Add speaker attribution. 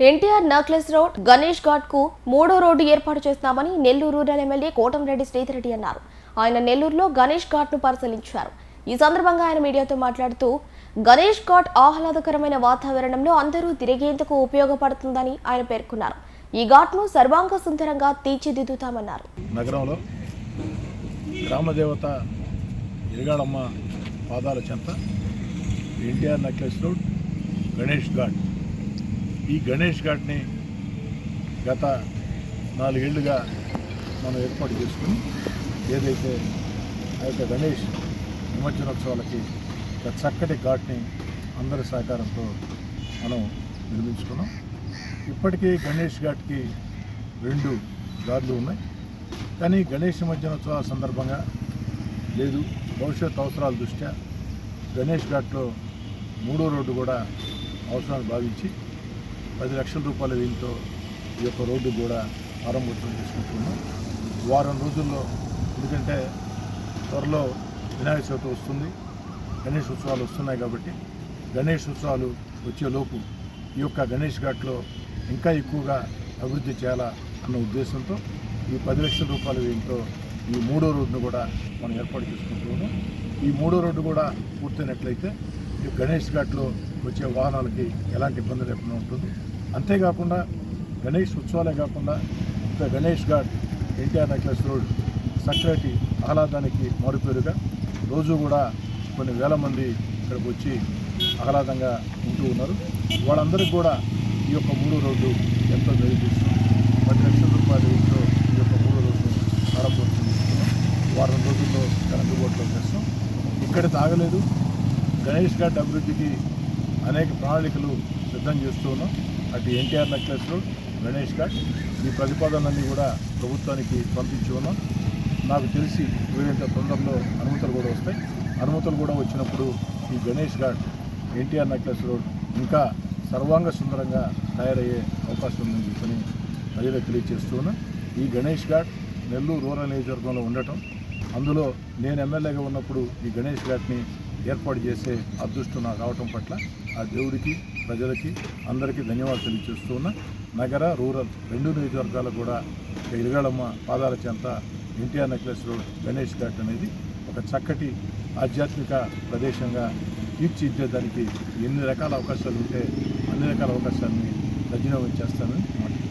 Speaker 1: NTR necklace road Ganesh ghat కు మూడో road ఏర్పాటు చేస్తామని నెల్లూరు రూరల్ ఎమ్మెల్యే కోటంరెడ్డి శ్రీధర్రెడ్డి అన్నారు. ఆయన నెల్లూరులో గణేష్ ఘాట్ ను పరిశీలించారు. ఈ సందర్భంగా ఆయన మీడియాతో మాట్లాడుతూ గణేష్ ఘాట్ ఆహ్లాదకరమైన వాతావరణంలో అందరూ తిరిగేందుకు ఉపయోగపడుతుందని ఆయన పేర్కొన్నారు. ఈ ఘాట్ ను సర్వాంగ సుందరంగా తీర్చిదిద్దుతామన్నారు.
Speaker 2: నగరంలో గ్రామదేవత ఇరగాళమ్మ పాదాల చెంత ఎన్టీఆర్ నక్లెస్ రోడ్ గణేష్ ఘాట్. ఈ గణేష్ ఘాట్ని గత 4 ఏళ్లుగా మనం ఏర్పాటు చేసుకుని ఏదైతే ఆ యొక్క గణేష్ నిమజ్జనోత్సవాలకి ఒక చక్కటి ఘాట్ని అందరి సహకారంతో మనం నిర్మించుకున్నాం. ఇప్పటికీ గణేష్ ఘాట్కి 2 దారులు ఉన్నాయి. కానీ గణేష్ నిమజ్జనోత్సవాల సందర్భంగా లేదు, భవిష్యత్ అవసరాల దృష్ట్యా గణేష్ ఘాట్లో 3వ రోడ్డు కూడా అవసరాన్ని భావించి 10 లక్షల రూపాయల వ్యయంతో ఈ యొక్క రోడ్డు కూడా ప్రారంభోత్సవం చేసుకుంటున్నాం. వారం రోజుల్లో, ఎందుకంటే త్వరలో వినాయక చవితి వస్తుంది, గణేష్ ఉత్సవాలు వస్తున్నాయి కాబట్టి గణేష్ ఉత్సవాలు వచ్చేలోపు ఈ యొక్క గణేష్ ఘాట్లో ఇంకా ఎక్కువగా అభివృద్ధి చేయాలా అన్న ఉద్దేశంతో ఈ 10 లక్షల రూపాయల వ్యయంతో ఈ 3వ రోడ్డును కూడా మనం ఏర్పాటు చేసుకుంటున్నాం. ఈ 3వ రోడ్డు కూడా పూర్తయినట్లయితే ఈ గణేష్ ఘాట్లో వచ్చే వాహనాలకి ఎలాంటి ఇబ్బంది లేకుండా ఉంటుంది. అంతేకాకుండా గణేష్ ఉత్సవాలే కాకుండా ఇంకా గణేష్ ఘాట్ ఎన్టీఆర్ నక్లెస్ రోడ్ చక్కటి ఆహ్లాదానికి మారుపేరుగా రోజు కూడా కొన్ని వేల మంది ఇక్కడికి వచ్చి ఆహ్లాదంగా ఉంటూ ఉన్నారు. వాళ్ళందరికీ కూడా ఈ యొక్క 3వ రోడ్డు ఎంతో మేలు చేస్తుంది. 10 లక్షల రూపాయల వ్యయంతో ఈ యొక్క 3వ రోడ్డు ప్రారంభోత్సవం చేసుకున్నాం. వారం రోజుల్లో ఇక్కడ అందుబాటులో చేస్తాం. ఇక్కడ తాగలేదు, గణేష్ ఘాట్ అభివృద్ధికి అనేక ప్రణాళికలు సిద్ధం చేస్తూ ఉన్నాం. అటు ఎన్టీఆర్ నక్లెస్ రోడ్, గణేష్ ఘాట్ ఈ ప్రతిపాదనలన్నీ కూడా ప్రభుత్వానికి పంపించి ఉన్నాం. నాకు తెలిసి వీరింత తొందరలో అనుమతులు కూడా వస్తాయి. అనుమతులు కూడా వచ్చినప్పుడు ఈ గణేష్ ఘాట్ ఎన్టీఆర్ నక్లెస్ రోడ్ ఇంకా సర్వాంగ సుందరంగా తయారయ్యే అవకాశం ఉందని చెప్పని ప్రజలకు తెలియజేస్తూ ఉన్నాం. ఈ గణేష్ ఘాట్ నెల్లూరు రూరల్ నియోజకవర్గంలో ఉండటం, అందులో నేను ఎమ్మెల్యేగా ఉన్నప్పుడు ఈ గణేష్ ఘాట్ని ఏర్పాటు చేసే అదృష్టం నాకు రావటం పట్ల ఆ దేవుడికి, ప్రజలకి అందరికీ ధన్యవాదాలు తెలియజేస్తూ ఉన్నా. నగర రూరల్ 2 నియోజకవర్గాలకు కూడా ఇరగాళమ్మ పాదాల చెంత ఎన్టీఆర్ నక్లెస్ రోడ్ గణేష్ ఘాట్ అనేది ఒక చక్కటి ఆధ్యాత్మిక ప్రదేశంగా తీర్చిదిద్దేదానికి ఎన్ని రకాల అవకాశాలు ఉంటే అన్ని రకాల అవకాశాలని సద్వినియోగం చేస్తానని